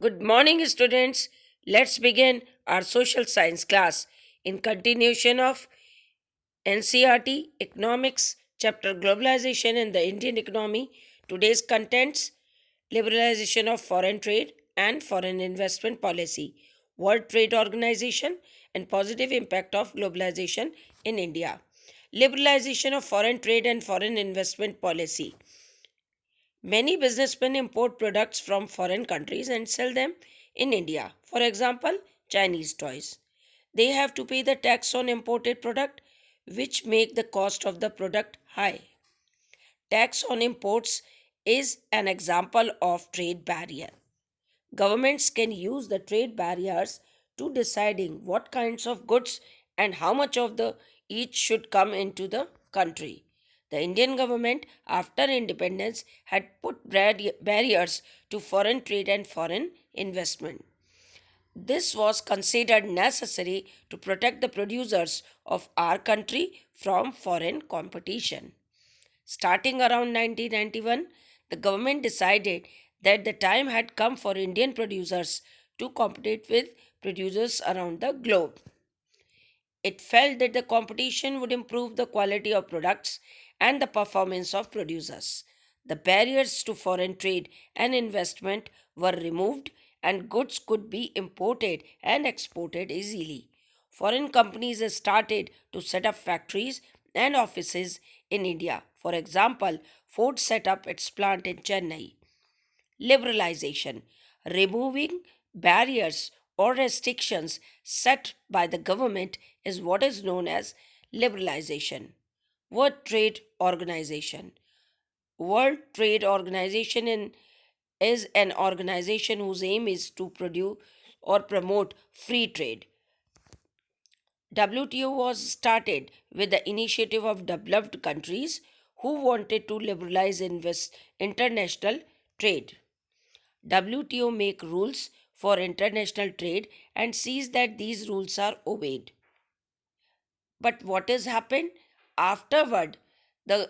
Good morning, students. Let's begin our social science class in continuation of NCRT Economics chapter Globalization and the Indian Economy. Today's contents: liberalization of foreign trade and foreign investment policy, World Trade Organization, and positive impact of globalization in India. Liberalization of foreign trade and foreign investment policy. Many businessmen import products from foreign countries and sell them in India. For example, Chinese toys. They have to pay the tax on imported product, which make the cost of the product high. Tax on imports is an example of trade barrier. Governments can use the trade barriers to deciding what kinds of goods and how much of the each should come into the country. The Indian government, after independence, had put barriers to foreign trade and foreign investment. This was considered necessary to protect the producers of our country from foreign competition. Starting around 1991, the government decided that the time had come for Indian producers to compete with producers around the globe. It felt that the competition would improve the quality of products and the performance of producers. The barriers to foreign trade and investment were removed, and goods could be imported and exported easily. Foreign companies started to set up factories and offices in India. For example, Ford set up its plant in Chennai. Liberalization, removing barriers or restrictions set by the government, is what is known as liberalization. World Trade Organization. World Trade Organization is an organization whose aim is to produce or promote free trade. WTO was started with the initiative of developed countries who wanted to liberalize international trade. WTO make rules for international trade and sees that these rules are obeyed. But what has happened afterward? The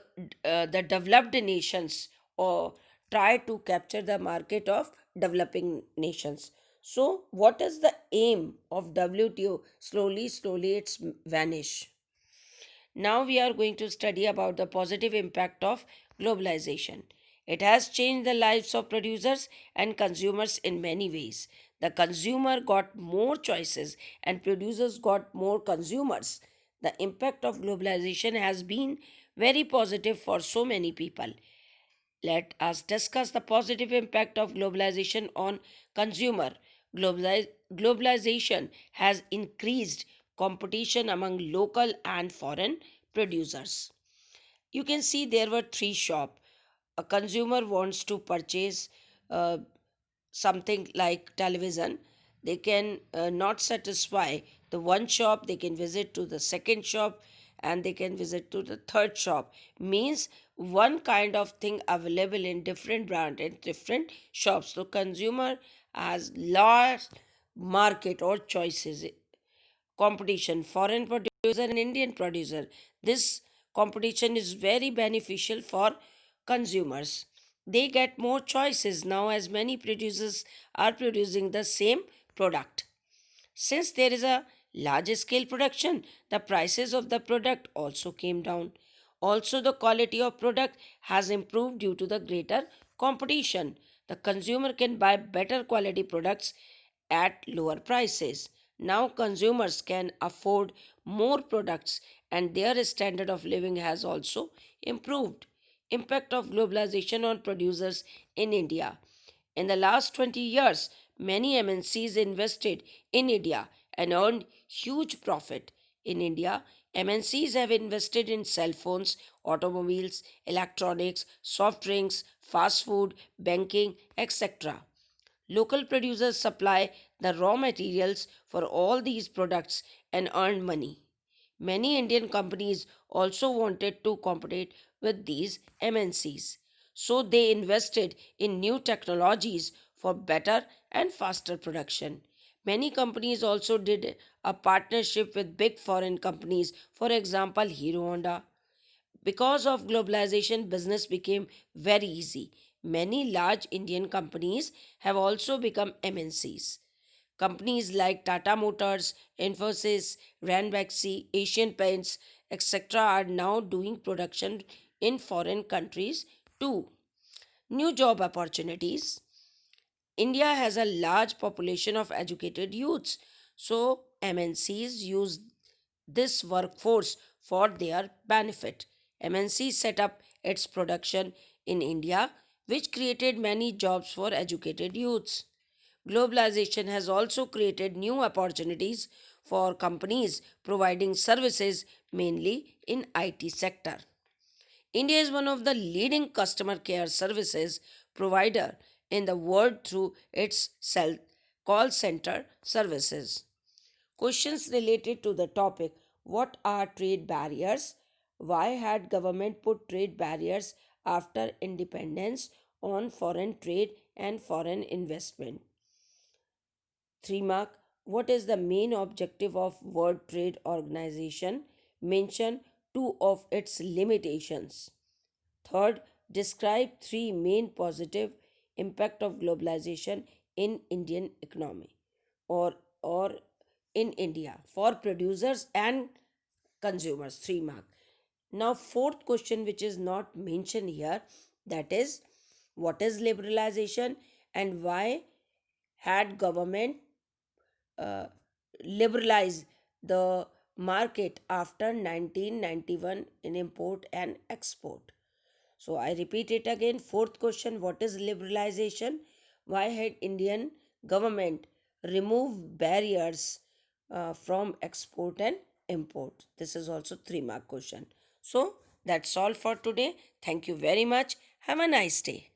developed nations or try to capture the market of developing nations. So, what is the aim of WTO? Slowly, it's vanish. Now we are going to study about the positive impact of globalization. It has changed the lives of producers and consumers in many ways. The consumer got more choices and producers got more consumers. The impact of globalization has been very positive for so many people. Let us discuss the positive impact of globalization on consumer. Globalization has increased competition among local and foreign producers. You can see there were three shops. A consumer wants to purchase uh, something like television. They can not satisfy the one shop, they can visit to the second shop, and they can visit to the third shop. Means one kind of thing available in different brand and different shops. So consumer has large market or choices, competition, foreign producer and Indian producer. This competition is very beneficial for consumers. They get more choices now as many producers are producing the same product. Since there is a large scale production, the prices of the product also came down. Also, the quality of product has improved due to the greater competition. The consumer can buy better quality products at lower prices. Now, consumers can afford more products and their standard of living has also improved. Impact of globalization on producers in India. In the last 20 years, many MNCs invested in India and earned huge profit. In India, MNCs have invested in cell phones, automobiles, electronics, soft drinks, fast food, banking, etc. Local producers supply the raw materials for all these products and earn money. Many Indian companies also wanted to compete with these MNCs, so they invested in new technologies for better and faster production. Many companies also did a partnership with big foreign companies, for example, Hero Honda. Because of globalization, business became very easy. many large Indian companies have also become MNCs. Companies like Tata Motors, Infosys, Ranbaxy, Asian Paints, etc. are now doing production in foreign countries too. New job opportunities. India has a large population of educated youths, so MNCs use this workforce for their benefit. MNC set up its production in India, which created many jobs for educated youths. Globalization has also created new opportunities for companies providing services mainly in IT sector. India is one of the leading customer care services provider in the world through its call center services. Questions related to the topic: what are trade barriers? Why had government put trade barriers after independence on foreign trade and foreign investment? 3 mark. What is the main objective of World Trade Organization? Mention two of its limitations. Third, describe three main positive impact of globalization in Indian economy or in India for producers and consumers. 3 mark. Now fourth question which is not mentioned here, that is, what is liberalization and why had government uh, liberalize the market after 1991 in import and export. So I repeat it again. Fourth question: what is liberalization? Why had Indian government remove barriers from export and import? This is also 3 mark question. So that's all for today. Thank you very much. Have a nice day.